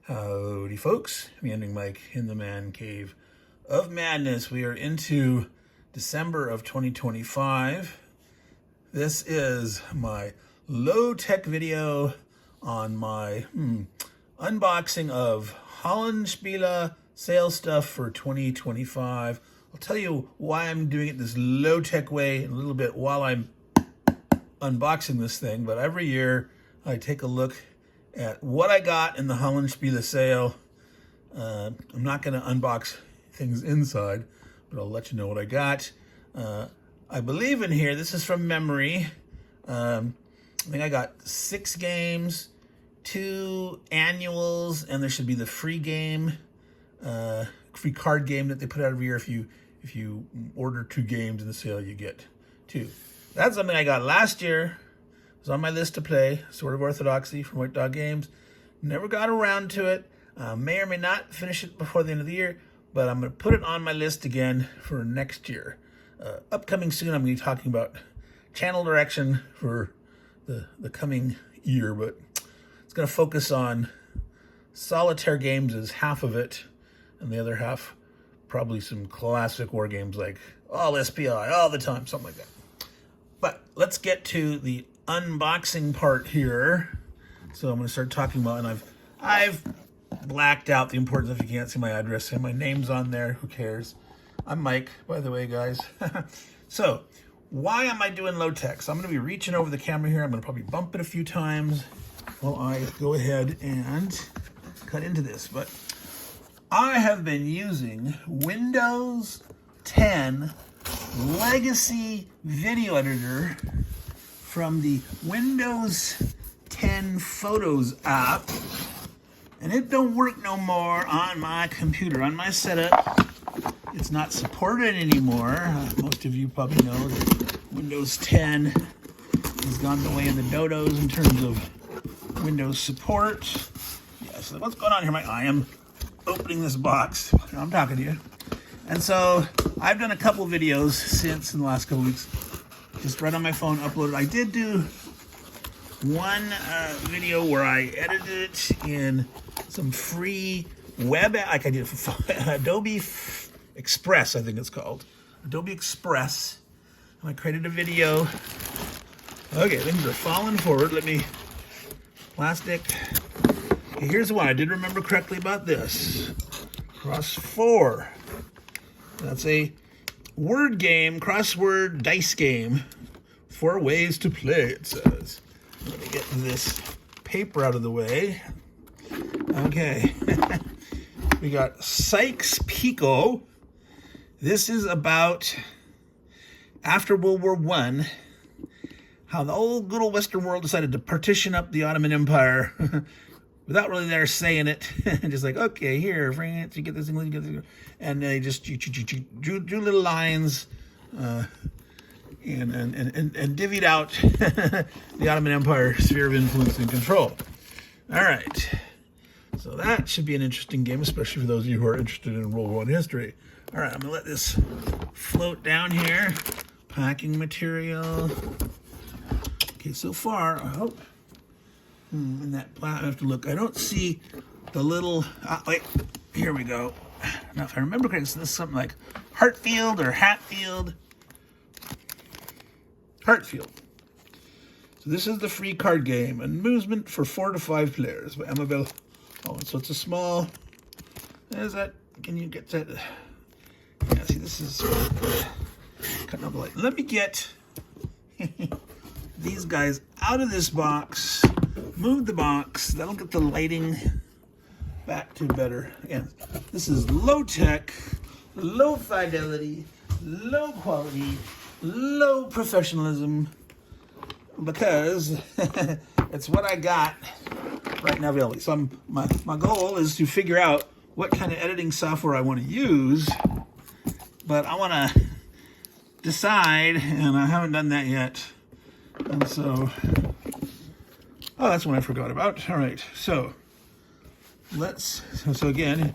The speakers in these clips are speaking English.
Howdy folks, Meandering Mike in the man cave of madness. We are into December of 2025. This is my low-tech video on my unboxing of Hollandspiele Sale stuff for 2025. I'll tell you why I'm doing it this low-tech way in a little bit while I'm unboxing this thing, but every year I take a look at what I got in the Hollandspiele Sale. I'm not going to unbox things inside, but I'll let you know what I got. I believe in here, this is from memory. I think I got 6 games, 2 annuals, and there should be the free game, free card game that they put out every year. If you order 2 games in the sale, you get 2. That's something I got last year. It was on my list to play, Sword of Orthodoxy from White Dog Games. Never got around to it. May or may not finish it before the end of the year, but I'm going to put it on my list again for next year. Upcoming soon, I'm going to be talking about channel direction for the coming year, but it's going to focus on solitaire games as half of it, and the other half probably some classic war games like all SPI, all the time, something like that. But let's get to the unboxing part here. So I'm going to start talking about, and I've blacked out the importance if you can't see my address, and my name's on there. Who cares? I'm Mike, by the way, guys. So why am I doing low tech? So I'm going to be reaching over the camera here. I'm going to probably bump it a few times while I go ahead and cut into this. But I have been using Windows 10 Legacy Video Editor from the Windows 10 Photos app, and it don't work no more on my computer, on my setup. It's not supported anymore. Most of you probably know that Windows 10 has gone the way of the dodos in terms of Windows support. Yeah, so what's going on here? I am opening this box. I'm talking to you. And so I've done a couple videos since in the last couple weeks, just right on my phone, uploaded. I did do one video where I edited it in some free web, like I did for Adobe Express, I think it's called. Adobe Express. And I created a video. Okay, things are falling forward. Let me, plastic. Okay, here's the one. I did remember correctly about this. Cross 4. That's a word game, crossword dice game. 4 ways to play, it says. Let me get this paper out of the way. Okay. We got Sykes Picot. This is about after World War I, how the old good old Western world decided to partition up the Ottoman Empire without really there saying it. Just like, okay, here, France, you get this, England, you get this. And they just drew little lines and divvied out the Ottoman Empire sphere of influence and control. All right. So that should be an interesting game, especially for those of you who are interested in World War I history. All right, I'm going to let this float down here. Packing material. Okay, so far, I hope, in that I have to look. I don't see the little, wait, here we go. Now, if I remember correctly, so this is something like Hartfield or Hatfield. Hartfield. So this is the free card game, Amusement for 4 to 5 players by Amabel. Oh, so it's a small, there's that, can you get that? Yeah, see, this is cutting up the light. Let me get these guys out of this box, move the box, that'll get the lighting back to better. Again, this is low tech, low fidelity, low quality, low professionalism, because it's what I got right now available. So my goal is to figure out what kind of editing software I want to use, but I want to decide, and I haven't done that yet. And so, oh, that's one I forgot about. All right, so so again,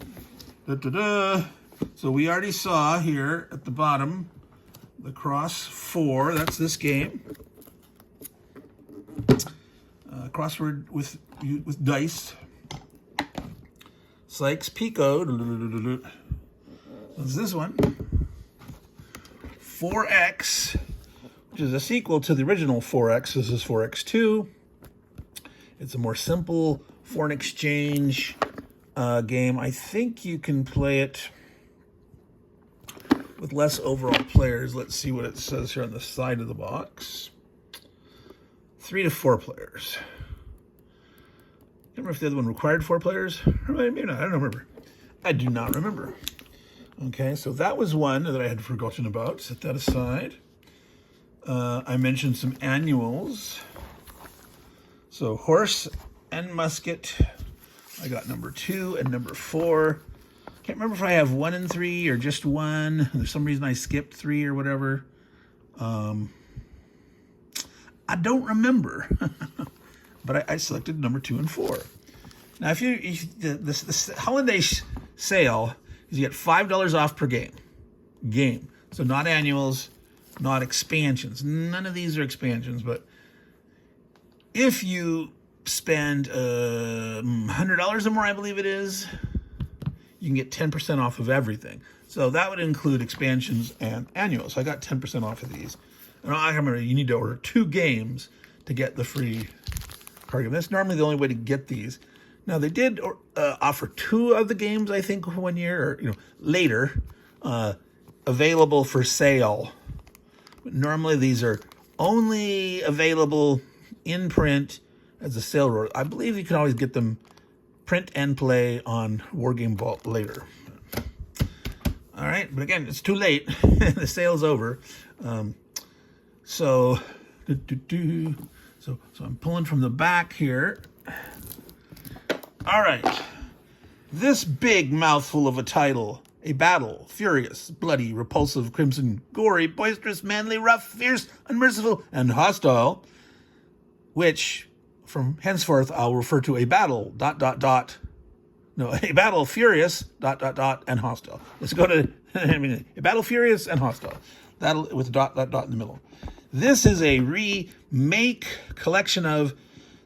so we already saw here at the bottom the cross 4, that's this game. Crossword with dice. Sykes Pico. What's this one? 4X, which is a sequel to the original 4X. This is 4X2. It's a more simple foreign exchange game. I think you can play it with less overall players. Let's see what it says here on the side of the box. 3 to 4 players. I don't remember if the other one required 4 players. Or maybe not. I don't remember. I do not remember. Okay, so that was one that I had forgotten about. Set that aside. I mentioned some annuals. So horse and musket. I got number 2 and number 4. Can't remember if I have 1 and 3 or just 1. There's some reason I skipped 3 or whatever. I don't remember. But I selected number 2 and 4. Now, if the holiday sale is you get $5 off per game. So not annuals, not expansions. None of these are expansions, but if you spend $100 or more, I believe it is, you can get 10% off of everything. So that would include expansions and annuals. So I got 10% off of these. And I remember you need to order 2 games to get the free card game. That's normally the only way to get these. Now they did offer 2 of the games, I think, 1 year or later, available for sale. But normally these are only available in print as a sale roll. I believe you can always get them print and play on Wargame Vault later. All right, but again, it's too late. The sale's over. So I'm pulling from the back here. All right, this big mouthful of a title. A battle, furious, bloody, repulsive, crimson, gory, boisterous, manly, rough, fierce, unmerciful, and hostile, which from henceforth I'll refer to a battle, a battle, furious, and hostile. Let's go to, a battle, furious, and hostile. That'll, with a dot in the middle. This is a remake collection of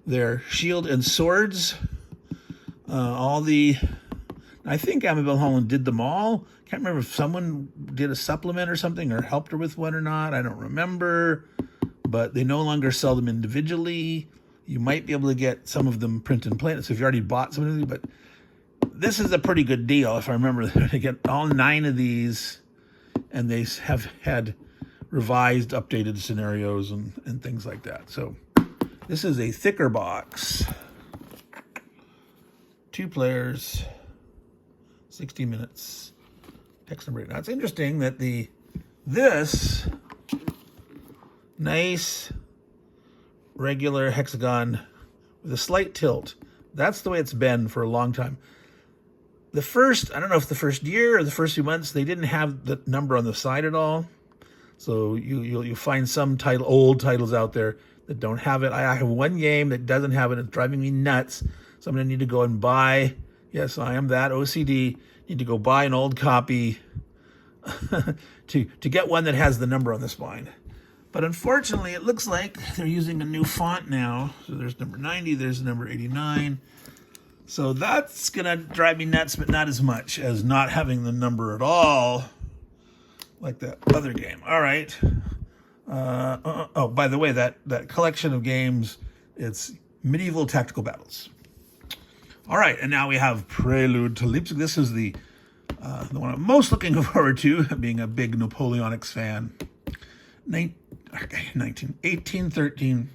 their Shield and Swords. I think Amabel Holland did them all. Can't remember if someone did a supplement or something or helped her with one or not. I don't remember. But they no longer sell them individually. You might be able to get some of them print and play. So if you already bought some of these, but this is a pretty good deal if I remember. They get all 9 of these, and they have had revised, updated scenarios and things like that. So this is a thicker box. 2 players, 60 minutes. Text number 8. Now it's interesting that this nice regular hexagon with a slight tilt, that's the way it's been for a long time. I don't know if the first year or the first few months, they didn't have the number on the side at all. So you'll find some old titles out there that don't have it. I have one game that doesn't have it. It's driving me nuts. So I'm going to need to go and buy, yes, I am that OCD, need to go buy an old copy to get one that has the number on the spine. But unfortunately, it looks like they're using a new font now. So there's number 90, there's number 89. So that's going to drive me nuts, but not as much as not having the number at all, like that other game. All right. Oh, by the way, that collection of games, it's Medieval Tactical Battles. All right, and now we have Prelude to Leipzig. This is the one I'm most looking forward to, being a big Napoleonics fan. 1813,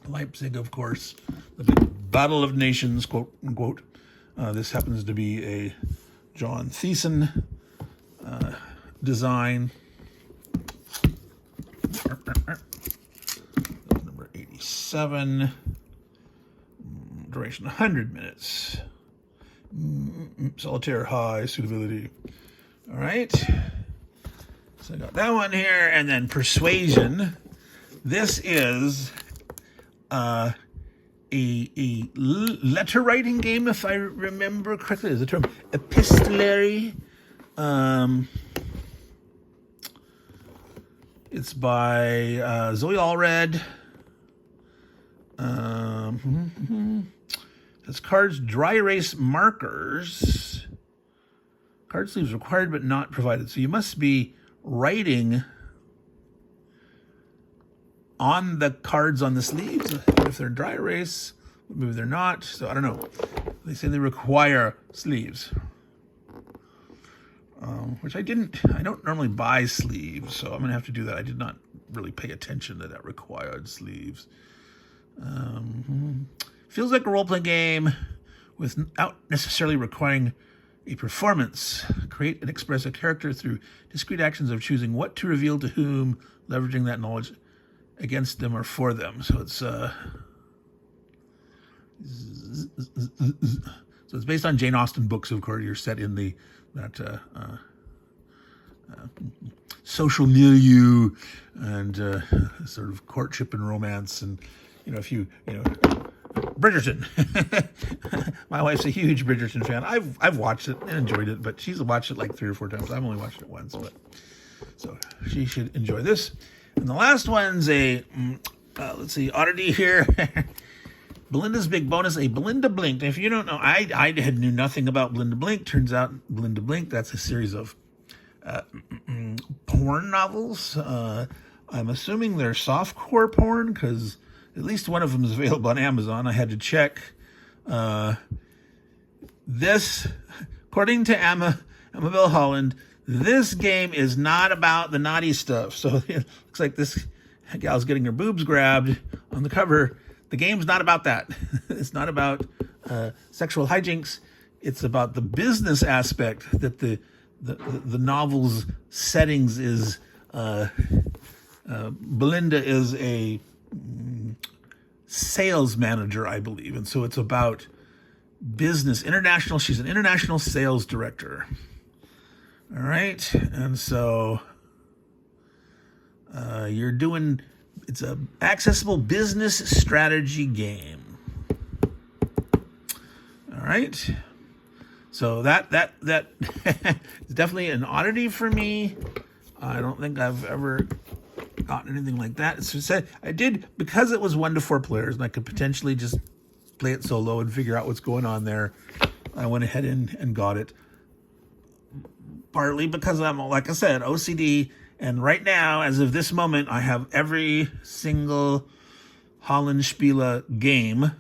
Leipzig, of course, the big Battle of Nations, quote unquote. This happens to be a John Thiessen design. Number 87. Duration 100 minutes. Solitaire high suitability. All right. So I got that one here, and then Persuasion. This is a letter writing game, if I remember correctly. Is the term epistolary? It's by Zoe Allred. It's cards, dry erase markers. Card sleeves required but not provided. So you must be writing on the cards on the sleeves. If they're dry erase, maybe they're not. So I don't know. They say they require sleeves. Which I don't normally buy sleeves, so I'm going to have to do that. I did not really pay attention to that required sleeves. Feels like a role-playing game without necessarily requiring a performance. Create and express a character through discrete actions of choosing what to reveal to whom, leveraging that knowledge against them or for them. So it's based on Jane Austen books, of course. You're set in that social milieu and sort of courtship and romance, and Bridgerton. My wife's a huge Bridgerton fan. I've watched it and enjoyed it, but she's watched it like 3 or 4 times. I've only watched it once, but so she should enjoy this. And the last one's a let's see, oddity here. Belinda's Big Bonus, a Belinda Blink. If you don't know, I knew nothing about Belinda Blink. Turns out Belinda Blink, that's a series of porn novels. I'm assuming they're softcore porn because at least one of them is available on Amazon. I had to check. This, according to Amabel Holland, this game is not about the naughty stuff. So it looks like this gal's getting her boobs grabbed on the cover. The game's not about that. It's not about sexual hijinks. It's about the business aspect that the novel's settings is. Belinda is a sales manager, I believe, and so it's about business, international. She's an international sales director. All right, and so it's a accessible business strategy game. All right. So that is definitely an oddity for me. I don't think I've ever gotten anything like that. So I did, because it was 1 to 4 players and I could potentially just play it solo and figure out what's going on there. I went ahead and got it. Partly because I'm, like I said, OCD. And right now, as of this moment, I have every single Hollandspiele game. I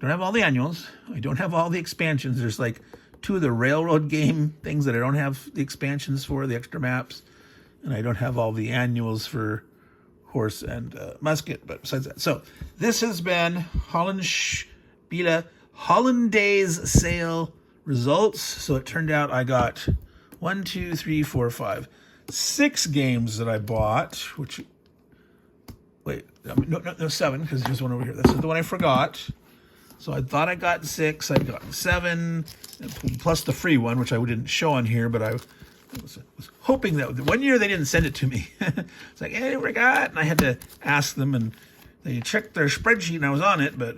don't have all the annuals. I don't have all the expansions. There's like 2 of the railroad game things that I don't have the expansions for, the extra maps. And I don't have all the annuals for horse and musket. But besides that, so this has been Hollandspiele Hollandaise Sale results. So it turned out I got 1, 2, 3, 4, 5, 6 games that I bought, which, no, 7, because there's one over here. This is the one I forgot. So I thought I got 6. I got 7, plus the free one, which I didn't show on here, but I was hoping that one year they didn't send it to me. It's like, hey, we got, and I had to ask them, and they checked their spreadsheet, and I was on it, but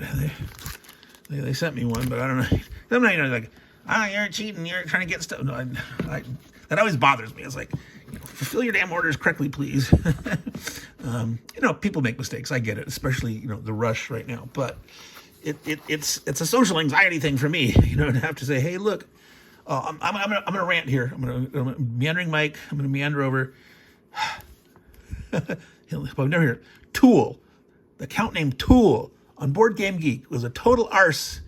they sent me one, but I don't know. Sometimes, like, you're cheating, you're trying to get stuff. No, that always bothers me. It's like, fulfill your damn orders correctly, please. People make mistakes. I get it, especially, the rush right now. But it's a social anxiety thing for me, to have to say, hey, look, I'm gonna rant here. I'm gonna Meandering Mike. I'm gonna meander over. I've never heard Tool. The account name Tool on Board Game Geek was a total arse.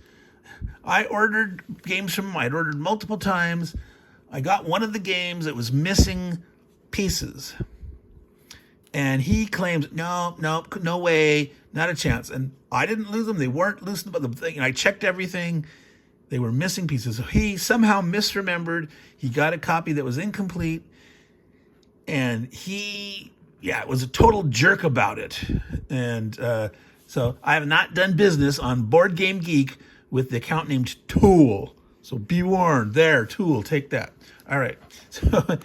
I ordered games from him. I'd ordered multiple times. I got one of the games that was missing pieces. And he claims, no way, not a chance. And I didn't lose them. They weren't loose about the thing. And I checked everything. They were missing pieces. So he somehow misremembered. He got a copy that was incomplete. And he was a total jerk about it. And so I have not done business on Board Game Geek with the account named Tool. So be warned there, Tool, take that. All right. So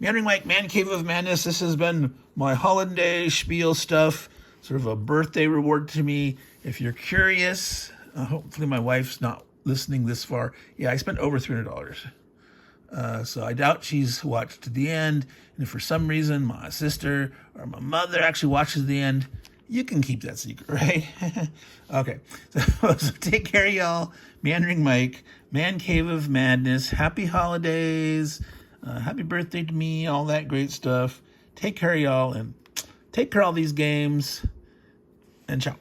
Meandering Mike, Man Cave of Madness. This has been my Hollandspiele stuff, sort of a birthday reward to me. If you're curious, hopefully my wife's not listening this far. Yeah, I spent over $300. So I doubt she's watched to the end. And if for some reason my sister or my mother actually watches the end, you can keep that secret, right? Okay, so take care, y'all. Meandering Mike, Man Cave of Madness. Happy holidays. Happy birthday to me, all that great stuff. Take care, y'all, and take care of all these games. And ciao.